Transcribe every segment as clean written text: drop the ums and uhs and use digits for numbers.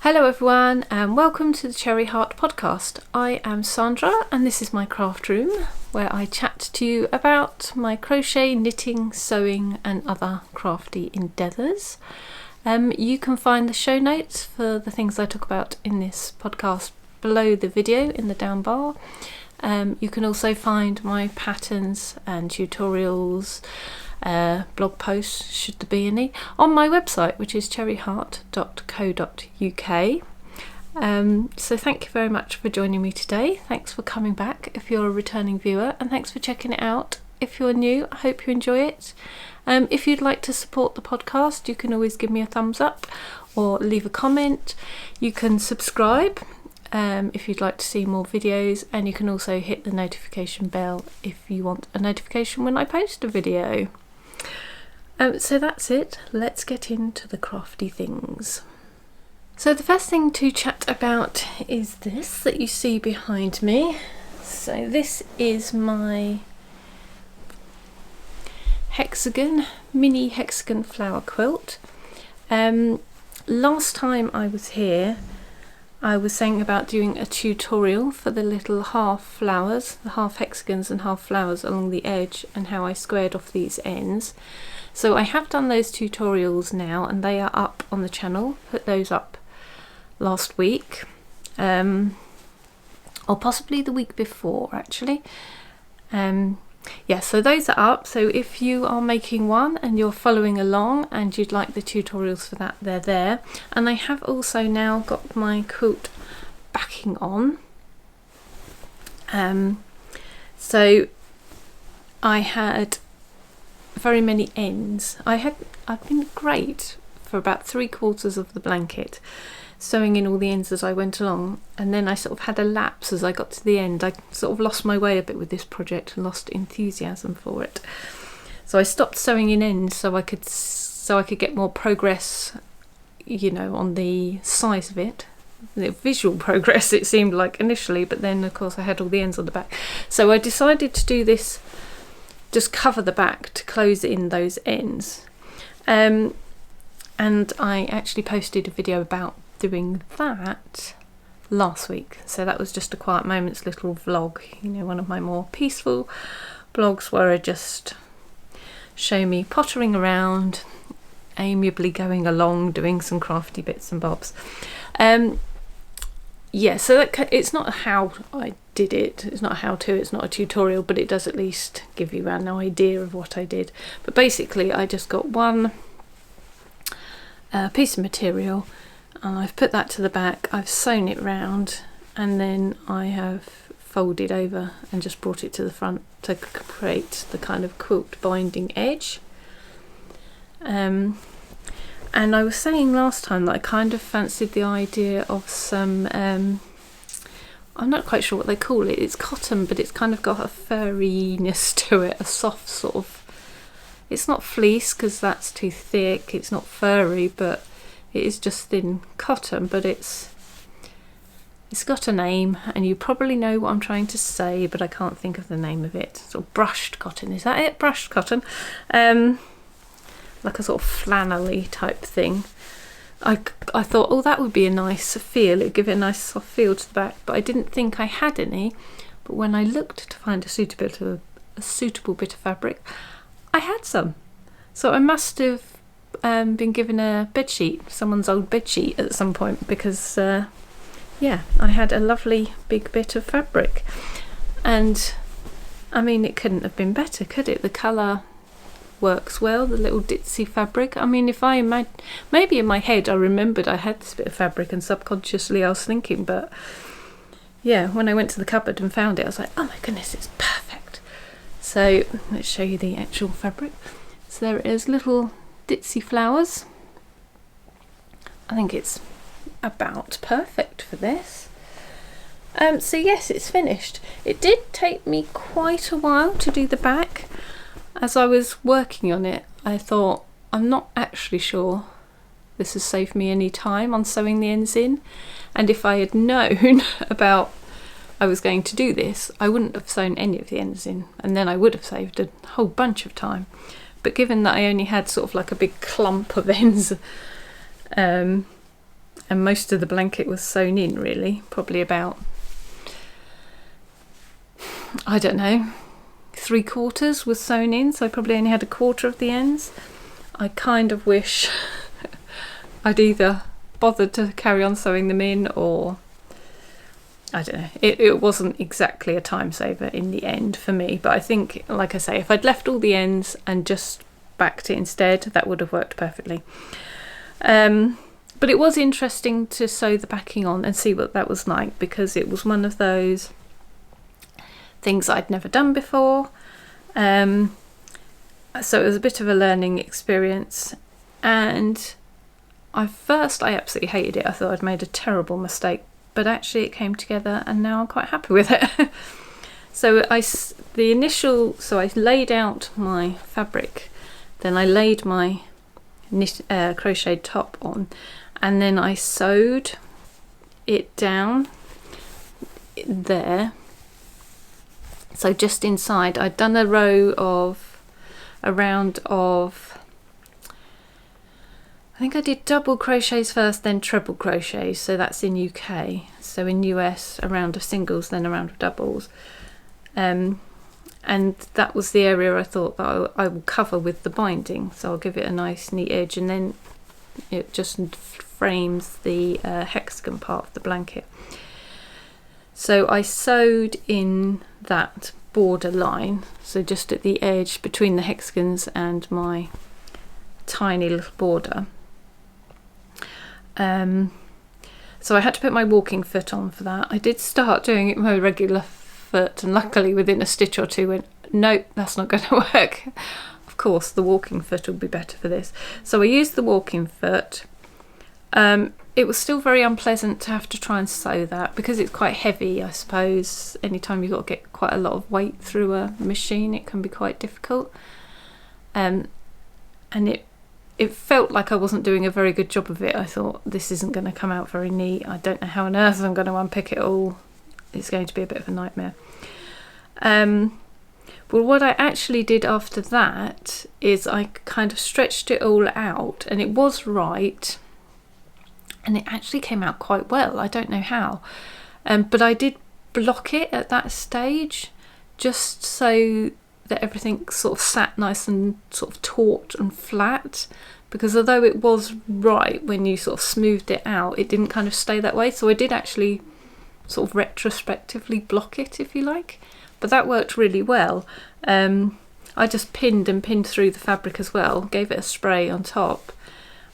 Hello everyone and welcome to the Cherryheart podcast. I am Sandra and this is my craft room where I chat to you about my crochet, knitting, sewing and other crafty endeavours. You can find the show notes for the things I talk about in this podcast below the video in the down bar. You can also find my patterns and tutorials, blog posts, should there be any, on my website, which is cherryheart.co.uk. So thank you very much for joining me today. Thanks for coming back if you're a returning viewer, and thanks for checking it out if you're new. I hope you enjoy it. If you'd like to support the podcast, you can always give me a thumbs up or leave a comment. You can subscribe if you'd like to see more videos, and you can also hit the notification bell if you want a notification when I post a video. So that's it, let's get into the crafty things. So the first thing to chat about is this that you see behind me. So this is my mini hexagon flower quilt. Last time I was here I was saying about doing a tutorial for the little half flowers, the half hexagons and half flowers along the edge, and how I squared off these ends. So I have done those tutorials now and they are up on the channel. Put those up last week, or possibly the week before actually. Yeah, so those are up. So if you are making one and you're following along and you'd like the tutorials for that, they're there. And I have also now got my quilt backing on. So I had very many ends. I've been great for about 3/4 of the blanket, sewing in all the ends as I went along, and then I sort of had a lapse as I got to the end. I sort of lost my way a bit with this project and lost enthusiasm for it. So I stopped sewing in ends so I could get more progress, you know, on the size of it. The visual progress it seemed like initially, but then of course I had all the ends on the back. So I decided to do this, just cover the back to close in those ends. And I actually posted a video about doing that last week, so that was just a quiet moments little vlog, you know, one of my more peaceful blogs where I just show me pottering around, amiably going along, doing some crafty bits and bobs. Yeah, so it's not how I did it, it's not a how-to, it's not a tutorial, but it does at least give you an idea of what I did. But basically I just got one piece of material and I've put that to the back, I've sewn it round, and then I have folded over and just brought it to the front to create the kind of quilt binding edge. And I was saying last time that I kind of fancied the idea of some, I'm not quite sure what they call it, it's cotton but it's kind of got a furriness to it, a soft sort of, it's not fleece because that's too thick, it's not furry, but it is just thin cotton, but it's got a name and you probably know what I'm trying to say, but I can't think of the name of it. Sort of brushed cotton, is that it? Brushed cotton. Like a sort of flannelly type thing. I thought, oh, that would be a nice feel, it'd give it a nice soft feel to the back, but I didn't think I had any. But when I looked to find a suitable bit of fabric, I had some. So I must have been given a bedsheet, someone's old bedsheet at some point, because yeah, I had a lovely big bit of fabric. And I mean, it couldn't have been better, could it? The colour works well, the little ditzy fabric. I mean, if I maybe in my head I remembered I had this bit of fabric and subconsciously I was thinking, but yeah, when I went to the cupboard and found it I was like, oh my goodness, it's perfect. So let's show you the actual fabric. So there it is, little ditzy flowers. I think it's about perfect for this. So yes, it's finished. It did take me quite a while to do the back. As I was working on it, I thought, I'm not actually sure this has saved me any time on sewing the ends in, and if I had known about I was going to do this, I wouldn't have sewn any of the ends in, and then I would have saved a whole bunch of time. But given that I only had sort of like a big clump of ends, and most of the blanket was sewn in, really, probably about, I don't know, 3/4 was sewn in, so I probably only had 1/4 of the ends. I kind of wish I'd either bothered to carry on sewing them in, or I don't know, it wasn't exactly a time saver in the end for me, but I think, like I say, if I'd left all the ends and just backed it instead, that would have worked perfectly. But it was interesting to sew the backing on and see what that was like, because it was one of those things I'd never done before. So it was a bit of a learning experience, and at first I absolutely hated it. I thought I'd made a terrible mistake, but actually it came together and now I'm quite happy with it. So I laid out my fabric, then I laid my crocheted top on, and then I sewed it down there. So just inside, I'd done a round of, I think I did double crochets first, then treble crochets, so that's in UK. So in US, a round of singles, then a round of doubles. And that was the area I thought that I will cover with the binding, so I'll give it a nice neat edge, and then it just frames the hexagon part of the blanket. So I sewed in that border line, so just at the edge between the hexagons and my tiny little border. So I had to put my walking foot on for that. I did start doing it with my regular foot, and luckily within a stitch or two went, nope, that's not going to work. Of course the walking foot would be better for this. So I used the walking foot. It was still very unpleasant to have to try and sew that, because it's quite heavy, I suppose. Anytime you've got to get quite a lot of weight through a machine, it can be quite difficult. And it felt like I wasn't doing a very good job of it. I thought, this isn't going to come out very neat. I don't know how on earth I'm going to unpick it all. It's going to be a bit of a nightmare. Well, what I actually did after that is I kind of stretched it all out, and it was right. And it actually came out quite well. I don't know how. But I did block it at that stage, just so that everything sort of sat nice and sort of taut and flat, because although it was right when you sort of smoothed it out, it didn't kind of stay that way. So I did actually sort of retrospectively block it, if you like, but that worked really well. I just pinned through the fabric as well, gave it a spray on top,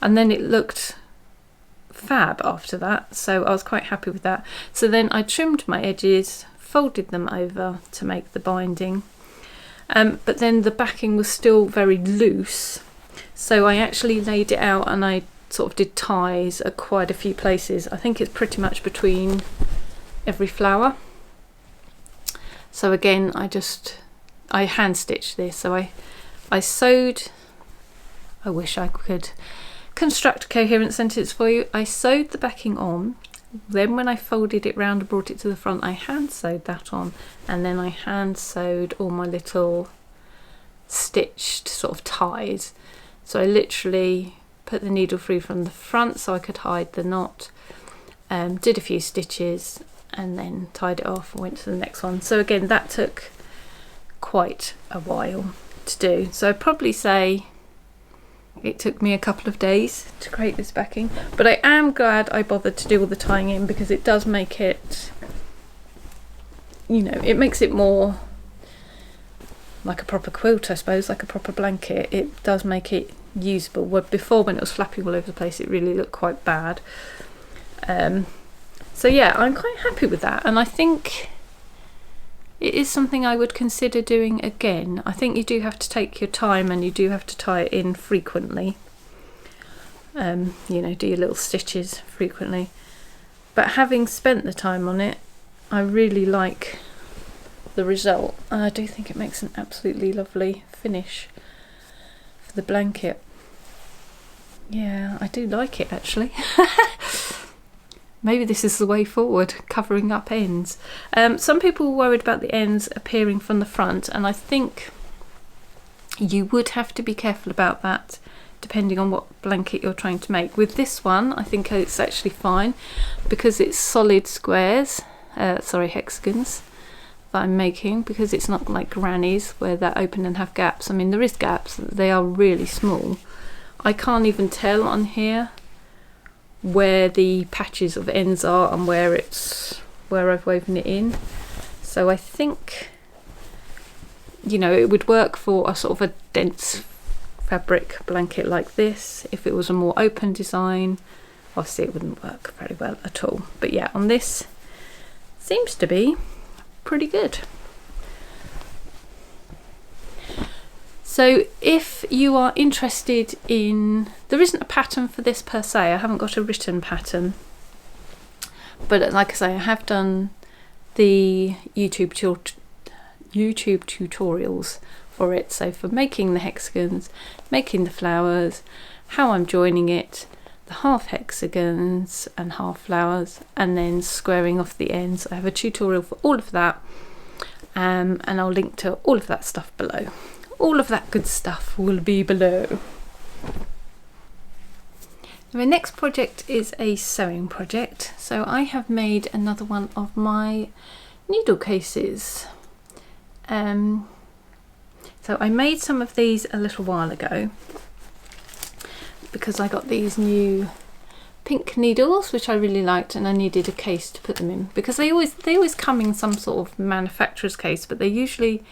and then it looked fab after that, so I was quite happy with that. So then I trimmed my edges, folded them over to make the binding, but then the backing was still very loose, so I actually laid it out and I sort of did ties at quite a few places. I think it's pretty much between every flower. So again, I hand stitched this. So I sewed, I wish I could construct a coherent sentence for you. I sewed the backing on, then when I folded it round and brought it to the front, I hand sewed that on, and then I hand sewed all my little stitched sort of ties. So I literally put the needle through from the front so I could hide the knot, did a few stitches, and then tied it off and went to the next one. So again, that took quite a while to do. So I'd probably say it took me a couple of days to create this backing, but I am glad I bothered to do all the tying in, because it does make it, you know, it makes it more like a proper quilt, I suppose, like a proper blanket. It does make it usable, where before, when it was flapping all over the place, it really looked quite bad. So yeah, I'm quite happy with that, and I think it is something I would consider doing again. I think you do have to take your time, and you do have to tie it in frequently. You know, do your little stitches frequently. But having spent the time on it, I really like the result. And I do think it makes an absolutely lovely finish for the blanket. Yeah, I do like it actually. Maybe this is the way forward, covering up ends. Some people were worried about the ends appearing from the front, and I think you would have to be careful about that, depending on what blanket you're trying to make. With this one, I think it's actually fine because it's solid squares, hexagons that I'm making, because it's not like grannies where they're open and have gaps. I mean, there is gaps, they are really small. I can't even tell on here where the patches of ends are and where I've woven it in. So I think, you know, it would work for a sort of a dense fabric blanket like this. If it was a more open design, obviously it wouldn't work very well at all. But yeah, on this seems to be pretty good. So if you are interested in, there isn't a pattern for this per se, I haven't got a written pattern, but like I say, I have done the YouTube tutorials for it, so for making the hexagons, making the flowers, how I'm joining it, the half hexagons and half flowers, and then squaring off the ends. I have a tutorial for all of that, and I'll link to all of that stuff below. All of that good stuff will be below. My next project is a sewing project. So I have made another one of my needle cases. So I made some of these a little while ago because I got these new pink needles which I really liked, and I needed a case to put them in, because they always come in some sort of manufacturer's case, but they're usually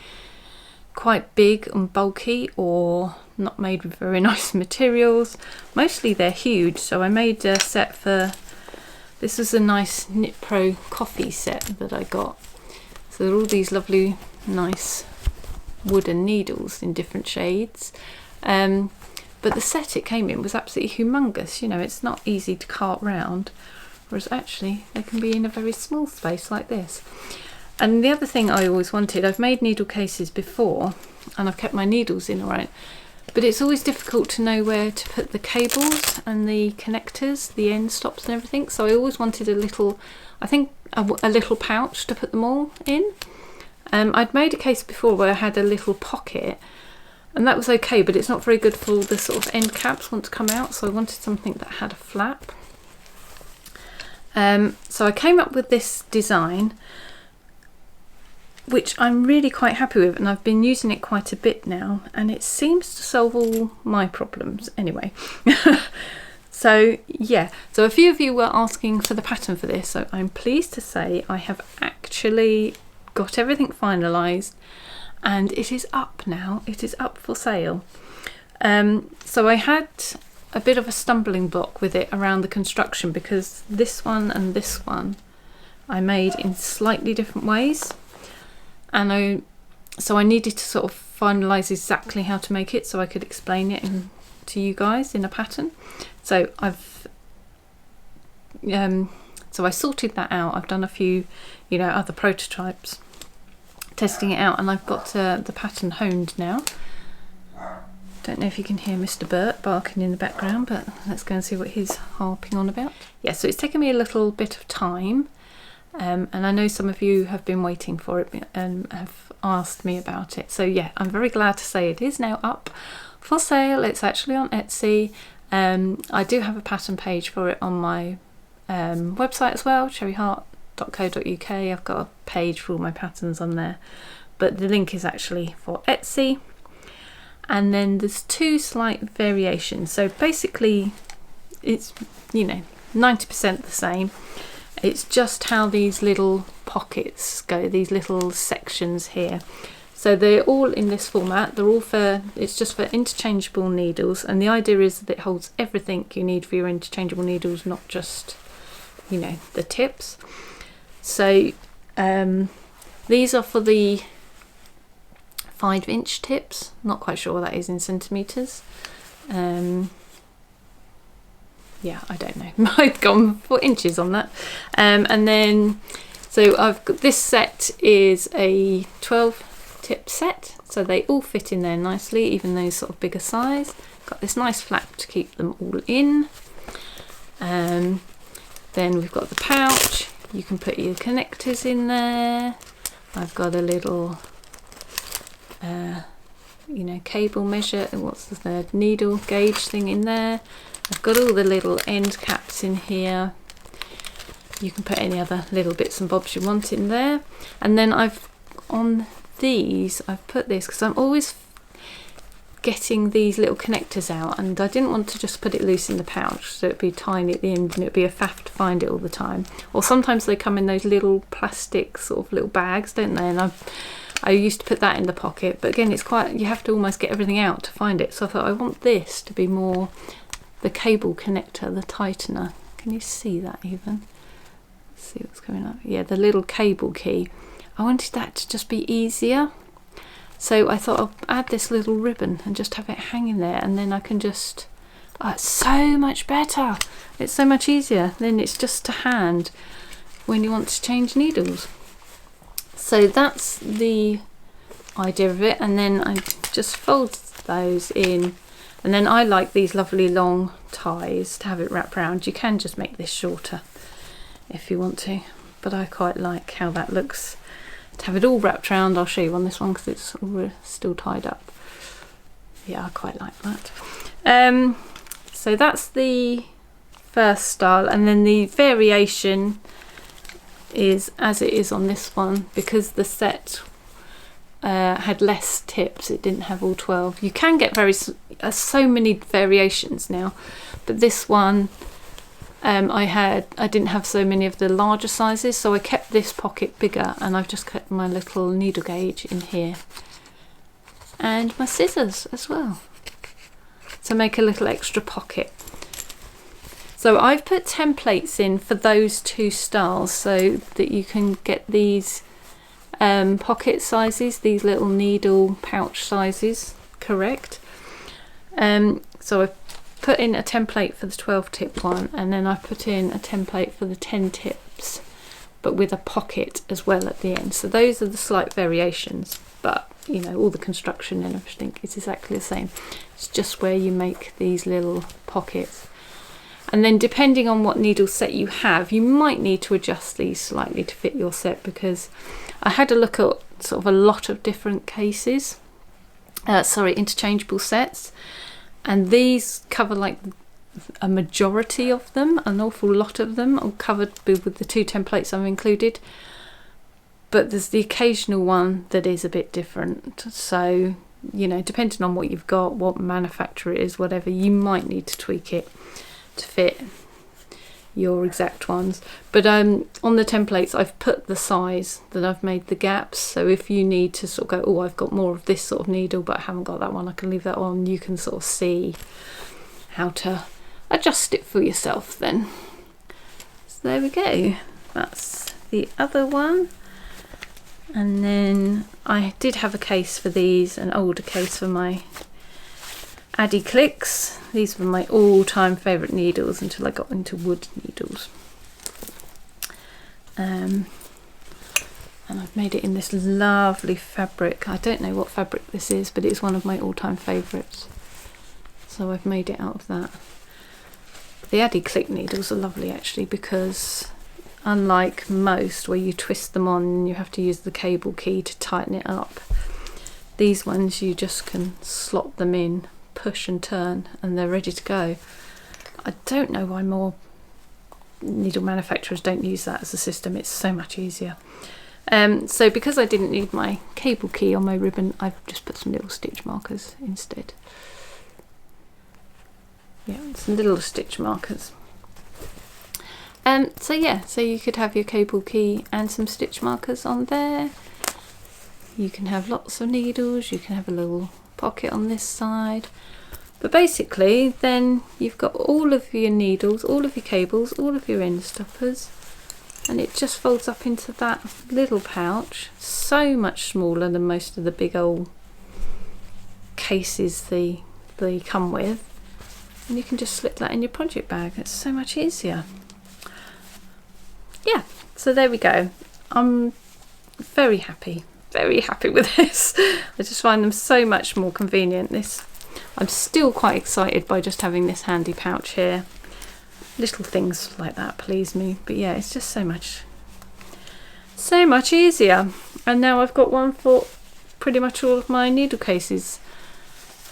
quite big and bulky or not made with very nice materials. Mostly they're huge, so I made a set for, this was a nice Knit Pro coffee set that I got. So there are all these lovely nice wooden needles in different shades, but the set it came in was absolutely humongous. You know, it's not easy to cart round, whereas actually they can be in a very small space like this. And the other thing I always wanted, I've made needle cases before and I've kept my needles in all right, but it's always difficult to know where to put the cables and the connectors, the end stops and everything. So I always wanted a little, I think a little pouch to put them all in. I'd made a case before where I had a little pocket, and that was okay, but it's not very good for the sort of end caps want to come out, so I wanted something that had a flap. So I came up with this design, which I'm really quite happy with, and I've been using it quite a bit now, and it seems to solve all my problems anyway. So yeah, so a few of you were asking for the pattern for this, so I'm pleased to say I have actually got everything finalised, and it is up now. It is up for sale. So I had a bit of a stumbling block with it around the construction, because this one and this one I made in slightly different ways, and so I needed to sort of finalise exactly how to make it so I could explain it to you guys in a pattern. So so I sorted that out. I've done a few, you know, other prototypes, testing it out, and I've got the pattern honed now. Don't know if you can hear Mr. Burt barking in the background, but let's go and see what he's harping on about. Yeah, so it's taken me a little bit of time, and I know some of you have been waiting for it and have asked me about it. So yeah, I'm very glad to say it is now up for sale. It's actually on Etsy. I do have a pattern page for it on my website as well, cherryheart.co.uk. I've got a page for all my patterns on there, but the link is actually for Etsy. And then there's two slight variations. So basically it's, you know, 90% the same. It's just how these little pockets go, these little sections here. So they're all in this format. They're all it's just for interchangeable needles, and the idea is that it holds everything you need for your interchangeable needles, not just, you know, the tips. So these are for the 5-inch tips. Not quite sure what that is in centimetres. Yeah, I don't know. I've gone for inches on that. And then, so I've got, this set is a 12 tip set, so they all fit in there nicely, even those sort of bigger size. Got this nice flap to keep them all in. Then we've got the pouch. You can put your connectors in there. I've got a little you know, cable measure, and what's the needle gauge thing in there. I've got all the little end caps in here. You can put any other little bits and bobs you want in there. And then on these, I've put this because I'm always getting these little connectors out, and I didn't want to just put it loose in the pouch, so it'd be tiny at the end and it'd be a faff to find it all the time. Or sometimes they come in those little plastic sort of little bags, don't they? And I used to put that in the pocket, but again, it's quite, you have to almost get everything out to find it. So I thought I want this to be more the cable connector, the tightener. Can you see that even? Let's see what's coming up. Yeah, the little cable key. I wanted that to just be easier. So I thought I'll add this little ribbon and just have it hanging there, and then I can just, oh, it's so much better. It's so much easier. Then it's just to hand when you want to change needles. So that's the idea of it, and then I just fold those in, and then I like these lovely long ties to have it wrapped around. You can just make this shorter if you want to, but I quite like how that looks. To have it all wrapped around, I'll show you on this one because it's still tied up. Yeah, I quite like that. So that's the first style, and then the variation is as it is on this one, because the set had less tips. It didn't have all 12. You can get so many variations now, but this one I didn't have so many of the larger sizes, so I kept this pocket bigger, and I've just kept my little needle gauge in here and my scissors as well to make a little extra pocket. So I've put templates in for those two styles so that you can get these pocket sizes, these little needle pouch sizes correct. So I've put in a template for the 12 tip one, and then I put in a template for the 10 tips, but with a pocket as well at the end. So those are the slight variations, but you know, all the construction and everything is exactly the same. It's just where you make these little pockets. And then depending on what needle set you have, you might need to adjust these slightly to fit your set, because I had a look at sort of a lot of different cases, interchangeable sets, and these cover like a majority of them, an awful lot of them are covered with the two templates I've included, but there's the occasional one that is a bit different. So, you know, depending on what you've got, what manufacturer it is, whatever, you might need to tweak it to fit your exact ones. But on the templates I've put the size that I've made the gaps, so if you need to sort of go, oh, I've got more of this sort of needle but I haven't got that one, I can leave that on. You can sort of see how to adjust it for yourself then. So there we go, that's the other one. And then I did have a case for these, an older case for my Addy Clicks. These were my all-time favourite needles until I got into wood needles. And I've made it in this lovely fabric. I don't know what fabric this is, but it's one of my all-time favourites. So I've made it out of that. The Addy Click needles are lovely actually, because unlike most where you twist them on and you have to use the cable key to tighten it up, these ones you just can slot them in, push and turn, and they're ready to go. I don't know why more needle manufacturers don't use that as a system. It's so much easier. So because I didn't need my cable key on my ribbon, I've just put some little stitch markers instead. Yeah, some little stitch markers. So yeah, so you could have your cable key and some stitch markers on there. You can have lots of needles, you can have a little pocket on this side, but basically then you've got all of your needles, all of your cables, all of your end stoppers, and it just folds up into that little pouch, so much smaller than most of the big old cases they come with, and you can just slip that in your project bag. It's so much easier. Yeah, so there we go. I'm very happy with this. I just find them so much more convenient. I'm still quite excited by just having this handy pouch here. Little things like that please me, but yeah, it's just so much easier. And now I've got one for pretty much all of my needle cases.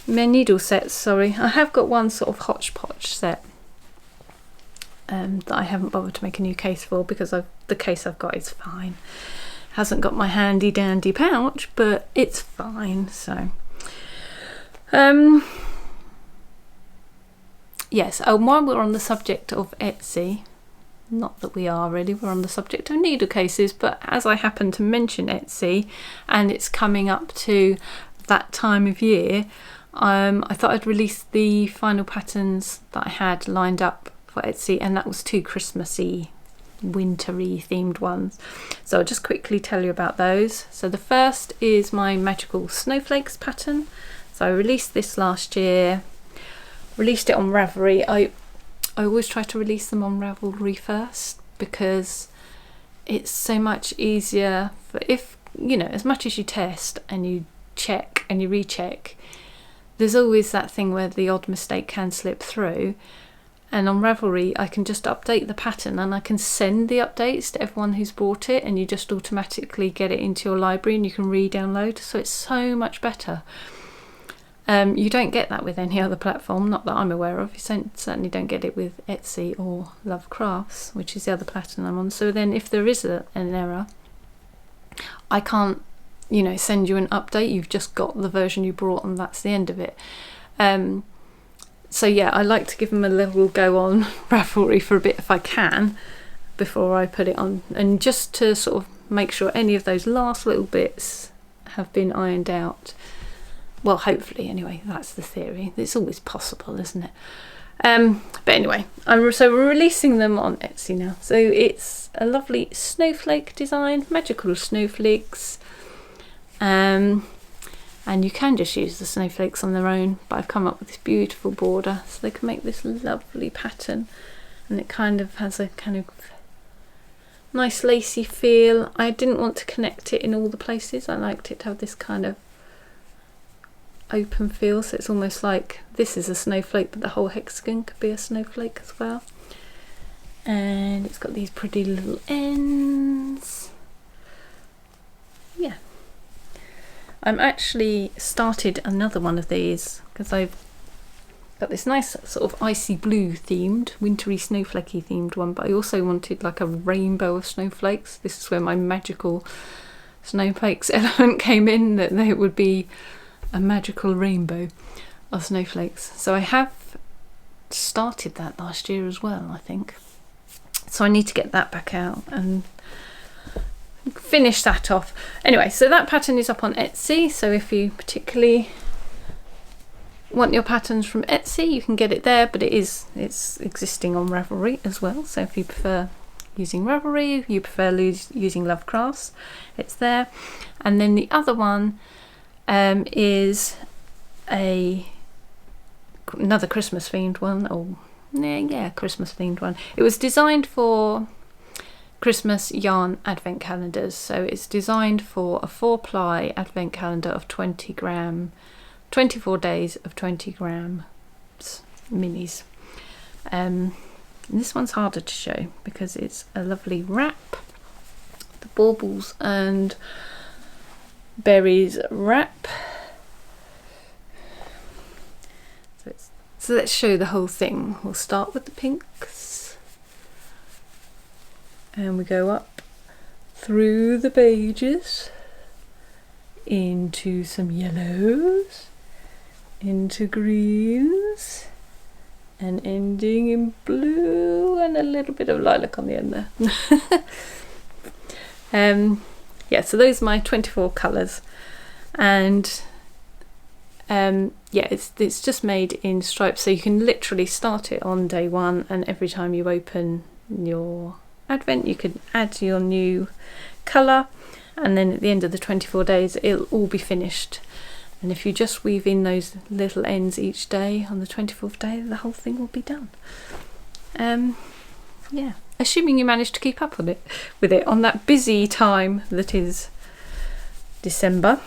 my needle sets, sorry. I have got one sort of hodgepodge set that I haven't bothered to make a new case for because the case I've got is fine. Hasn't got my handy dandy pouch, but it's fine. So yes, while we're on the subject of Etsy, not that we are really, we're on the subject of needle cases, but as I happen to mention Etsy and it's coming up to that time of year, I thought I'd release the final patterns that I had lined up for Etsy, and that was 2 Christmassy, wintry themed ones. So I'll just quickly tell you about those. So the first is my magical snowflakes pattern. So I released this last year, released it on Ravelry. I always try to release them on Ravelry first because it's so much easier for, if you know, as much as you test and you check and you recheck, there's always that thing where the odd mistake can slip through. And on Ravelry I can just update the pattern and I can send the updates to everyone who's bought it, and you just automatically get it into your library and you can re-download. So it's so much better. You don't get that with any other platform, not that I'm aware of. You certainly don't get it with Etsy or Love Crafts, which is the other platform I'm on. So then if there is an error, I can't, you know, send you an update. You've just got the version you brought and that's the end of it. So yeah, I like to give them a little go on Ravelry for a bit if I can before I put it on, and just to sort of make sure any of those last little bits have been ironed out. Well, hopefully anyway, that's the theory. It's always possible, isn't it? But anyway, so we're releasing them on Etsy now. So it's a lovely snowflake design, magical snowflakes. And you can just use the snowflakes on their own, but I've come up with this beautiful border so they can make this lovely pattern, and it kind of has a kind of nice lacy feel. I didn't want to connect it in all the places. I liked it to have this kind of open feel, so it's almost like this is a snowflake but the whole hexagon could be a snowflake as well. And it's got these pretty little ends. Yeah, I'm actually started another one of these because I've got this nice sort of icy blue themed, wintry snowflakey themed one, but I also wanted like a rainbow of snowflakes. This is where my magical snowflakes element came in, that there would be a magical rainbow of snowflakes. So I have started that last year as well, I think. So I need to get that back out and finish that off. Anyway, so that pattern is up on Etsy, so if you particularly want your patterns from Etsy you can get it there, but it's existing on Ravelry as well. So if you prefer using Ravelry, you prefer using Love Crafts, it's there. And then the other one is another Christmas themed one. Christmas themed one. It was designed for Christmas yarn advent calendars, so it's designed for a 4-ply advent calendar of 20 gram, 24 days of 20 grams minis. And this one's harder to show because it's a lovely wrap, the Baubles and Berries wrap. So let's show the whole thing. We'll start with the pinks and we go up through the pages into some yellows, into greens, and ending in blue and a little bit of lilac on the end there. Yeah, so those are my 24 colours, and yeah, it's just made in stripes, so you can literally start it on day one, and every time you open your advent you can add your new colour, and then at the end of the 24 days it'll all be finished. And if you just weave in those little ends each day, on the 24th day the whole thing will be done. Yeah, assuming you manage to keep up with it on that busy time that is December.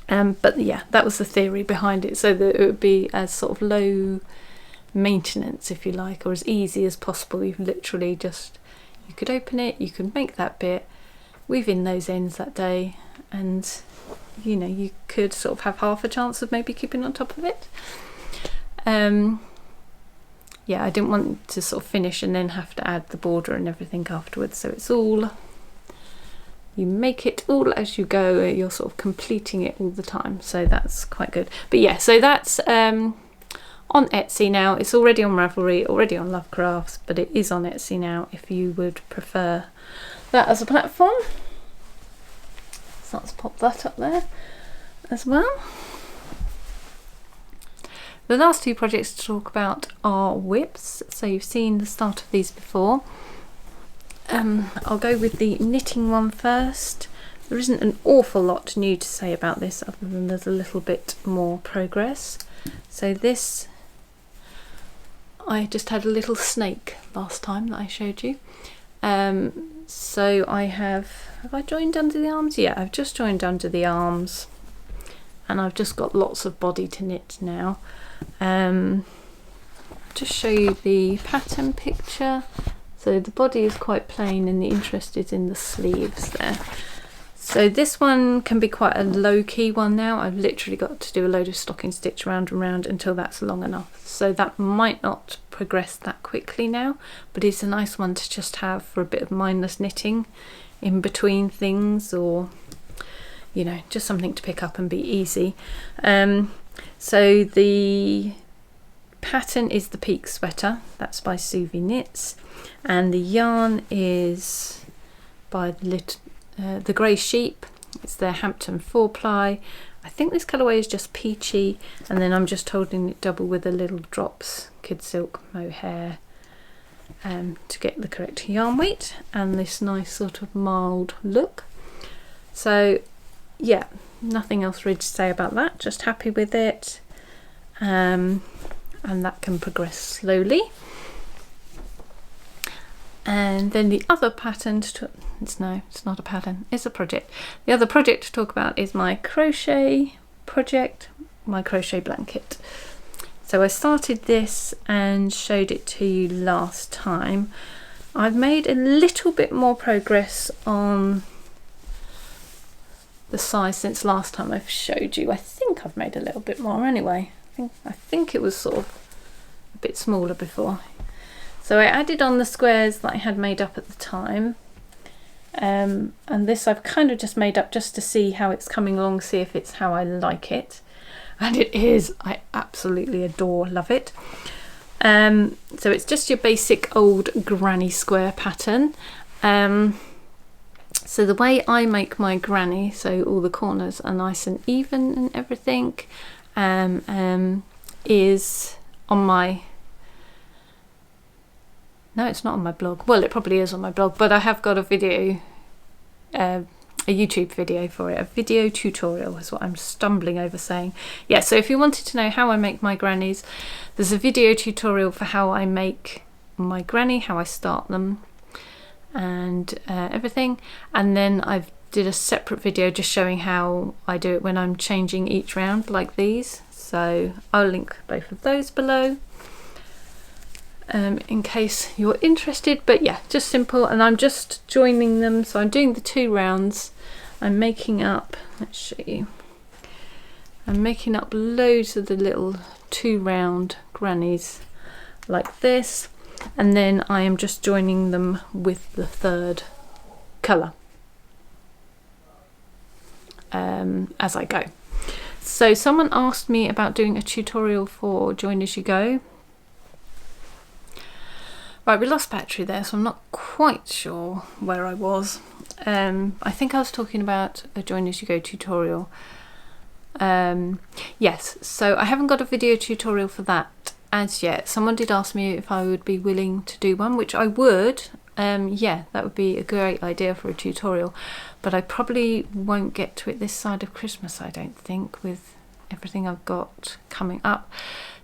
But yeah, that was the theory behind it, so that it would be as sort of low maintenance, if you like, or as easy as possible. You literally just, you could open it, you could make that bit, weave in those ends that day, and you know, you could sort of have half a chance of maybe keeping on top of it. Yeah, I didn't want to sort of finish and then have to add the border and everything afterwards, so it's all, you make it all as you go, you're sort of completing it all the time, so that's quite good. But yeah, so that's on Etsy now. It's already on Ravelry, already on Lovecrafts, but it is on Etsy now if you would prefer that as a platform. So let's pop that up there as well. The last two projects to talk about are whips. So you've seen the start of these before. I'll go with the knitting one first. There isn't an awful lot new to say about this other than there's a little bit more progress. So this, I just had a little snake last time that I showed you. So I have I joined under the arms? Yeah, I've just joined under the arms, and I've just got lots of body to knit now. Just show you the pattern picture. So the body is quite plain and the interest is in the sleeves there. So this one can be quite a low-key one now. I've literally got to do a load of stocking stitch round and round until that's long enough. So that might not progress that quickly now, but it's a nice one to just have for a bit of mindless knitting in between things, or, you know, just something to pick up and be easy. So the pattern is the Peak Sweater. That's by SuviKnits, and the yarn is by the Grey Sheep. It's their Hampshire 4-ply. I think this colourway is just Peachy, and then I'm just holding it double with a little Drops Kid Silk Mohair to get the correct yarn weight and this nice sort of mild look. So yeah, nothing else really to say about that, just happy with it, and that can progress slowly. And then the other pattern it's not a pattern, it's a project. The other project to talk about is my crochet project, my crochet blanket. So I started this and showed it to you last time. I've made a little bit more progress on the size since last time I've showed you. I think I've made a little bit more anyway. I think it was sort of a bit smaller before. So I added on the squares that I had made up at the time, and this I've kind of just made up just to see how it's coming along, see if it's how I like it, and it is. I absolutely love it. So it's just your basic old granny square pattern. So the way I make my granny, so all the corners are nice and even and everything, is on my... No, it's not on my blog. Well, it probably is on my blog, but I have got a video, a YouTube video for it. A video tutorial is what I'm stumbling over saying. Yeah, so if you wanted to know how I make my grannies, there's a video tutorial for how I make my granny, how I start them, and everything. And then I've did a separate video just showing how I do it when I'm changing each round like these. So I'll link both of those below. In case you're interested, but yeah, just simple, and I'm just joining them. So I'm doing the 2 rounds. I'm making up, let's show you, I'm making up loads of the little 2 round grannies like this, and then I am just joining them with the 3rd colour as I go. So someone asked me about doing a tutorial for Join As You Go. Right, we lost battery there, so I'm not quite sure where I was. I think I was talking about a Join As You Go tutorial. Yes, so I haven't got a video tutorial for that as yet. Someone did ask me if I would be willing to do one, which I would. Yeah, that would be a great idea for a tutorial, but I probably won't get to it this side of Christmas, I don't think, with everything I've got coming up.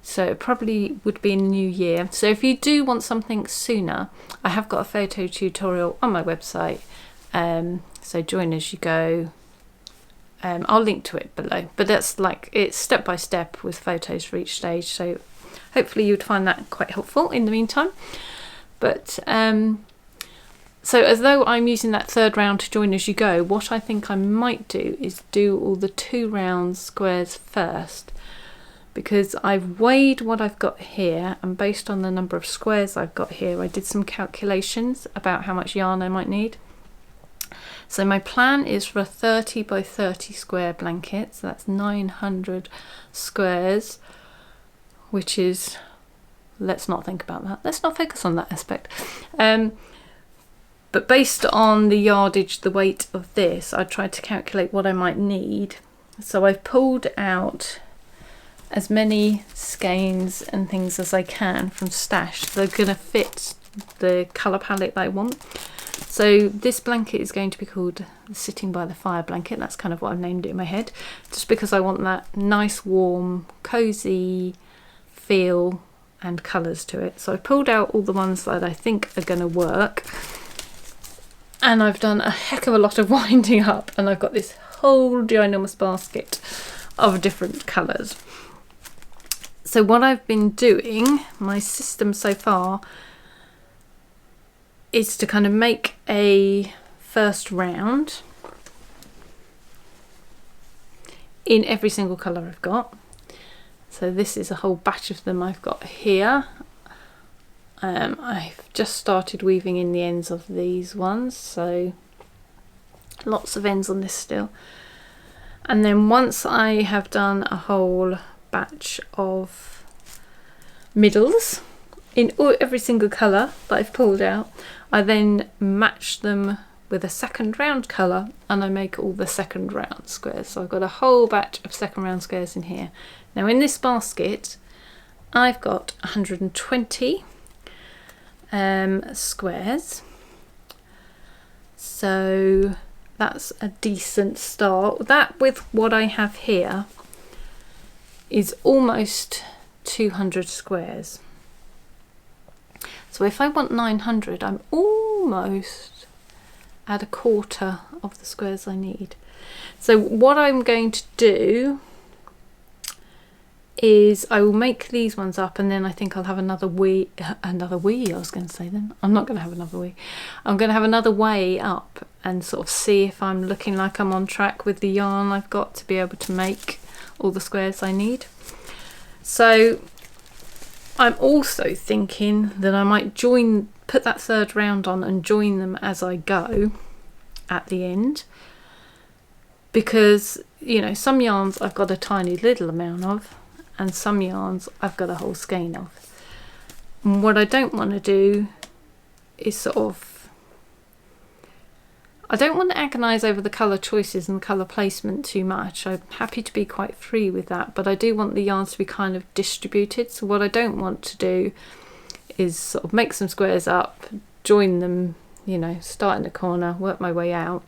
So it probably would be in the new year. So if you do want something sooner, I have got a photo tutorial on my website. So Join As You Go. I'll link to it below. But that's like, it's step by step with photos for each stage. So hopefully you'd find that quite helpful in the meantime. But So as though I'm using that third round to join as you go, what I think I might do is do all the 2 round squares first, because I've weighed what I've got here, and based on the number of squares I've got here, I did some calculations about how much yarn I might need. So my plan is for a 30 by 30 square blanket, so that's 900 squares, which is, let's not think about that, let's not focus on that aspect. But based on the yardage, the weight of this, I tried to calculate what I might need. So I've pulled out as many skeins and things as I can from stash. They're going to fit the colour palette that I want. So this blanket is going to be called the Sitting by the Fire blanket. That's kind of what I've named it in my head, just because I want that nice, warm, cosy feel and colours to it. So I pulled out all the ones that I think are going to work. And I've done a heck of a lot of winding up, and I've got this whole ginormous basket of different colours. So what I've been doing, my system so far, is to kind of make a first round in every single colour I've got. So this is a whole batch of them I've got here. I've just started weaving in the ends of these ones, so lots of ends on this still. And then once I have done a whole batch of middles in every single colour that I've pulled out, I then match them with a second round colour, and I make all the second round squares. So I've got a whole batch of second round squares in here. Now in this basket I've got 120 squares, so that's a decent start. That, with what I have here, is almost 200 squares. So if I want 900, I'm almost at a quarter of the squares I need. So what I'm going to do is I will make these ones up, and then I think I'll have another wee, I was going to say then. I'm not going to have another wee. I'm going to have another weigh up and sort of see if I'm looking like I'm on track with the yarn I've got to be able to make all the squares I need. So I'm also thinking that I might put that third round on and join them as I go at the end, because, you know, some yarns I've got a tiny little amount of, and some yarns I've got a whole skein of. And what I don't want to do is sort of, I don't want to agonise over the colour choices and colour placement too much. I'm happy to be quite free with that, but I do want the yarns to be kind of distributed. So what I don't want to do is sort of make some squares up, join them, you know, start in the corner, work my way out,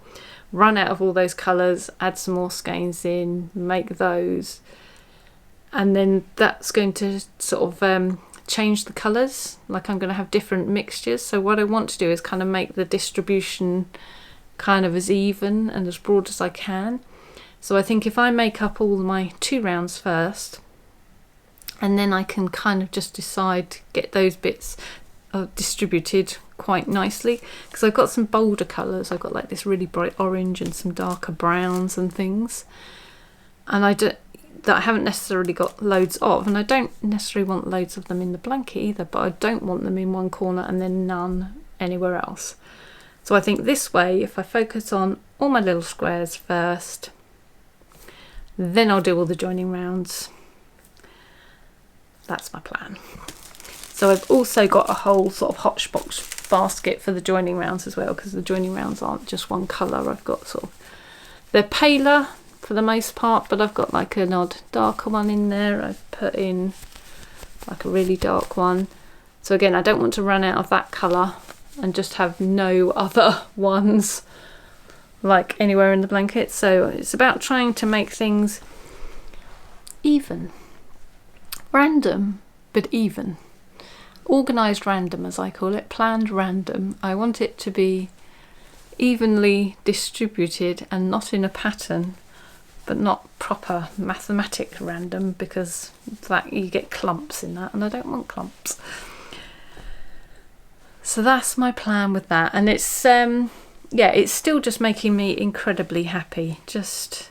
run out of all those colours, add some more skeins in, make those, and then that's going to sort of change the colours. Like, I'm going to have different mixtures. So what I want to do is kind of make the distribution kind of as even and as broad as I can. So I think if I make up all my 2 rounds first, and then I can kind of just decide to get those bits distributed quite nicely, because I've got some bolder colours. I've got like this really bright orange and some darker browns and things, and that I haven't necessarily got loads of, and I don't necessarily want loads of them in the blanket either, but I don't want them in one corner and then none anywhere else. So I think this way, if I focus on all my little squares first, then I'll do all the joining rounds. That's my plan. So I've also got a whole sort of hotchpotch basket for the joining rounds as well, because the joining rounds aren't just one colour. I've got sort of, they're paler for the most part, but I've got like an odd darker one in there. I've put in like a really dark one. So again, I don't want to run out of that colour and just have no other ones like anywhere in the blanket. So it's about trying to make things even. Random, but even. Organised random, as I call it. Planned random. I want it to be evenly distributed and not in a pattern, but not proper mathematic random, because that you get clumps in that, and I don't want clumps. So that's my plan with that, and it's yeah, it's still just making me incredibly happy. Just,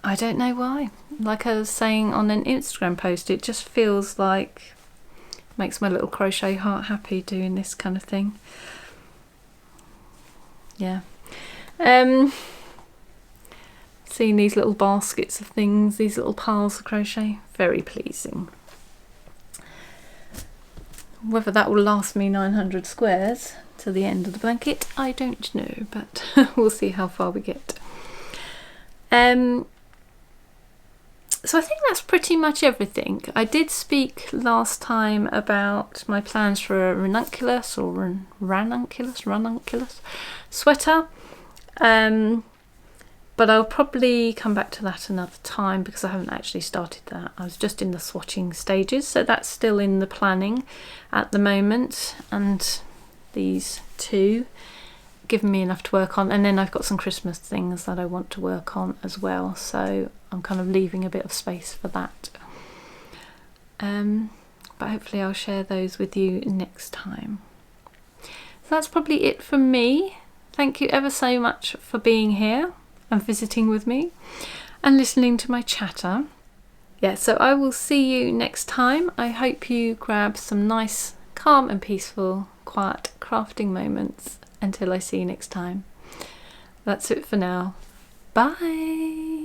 I don't know why. Like I was saying on an Instagram post, it just feels like, makes my little crochet heart happy doing this kind of thing. Yeah. Seeing these little baskets of things, these little piles of crochet, very pleasing. Whether that will last me 900 squares to the end of the blanket, I don't know, but we'll see how far we get. So I think that's pretty much everything. I did speak last time about my plans for a ranunculus or ranunculus sweater, but I'll probably come back to that another time because I haven't actually started that. I was just in the swatching stages, so that's still in the planning at the moment, and these two given me enough to work on, and then I've got some Christmas things that I want to work on as well, so I'm kind of leaving a bit of space for that. But hopefully I'll share those with you next time. So that's probably it from me. Thank you ever so much for being here and visiting with me and listening to my chatter. Yeah, so I will see you next time. I hope you grab some nice, calm and peaceful, quiet crafting moments until I see you next time. That's it for now. Bye!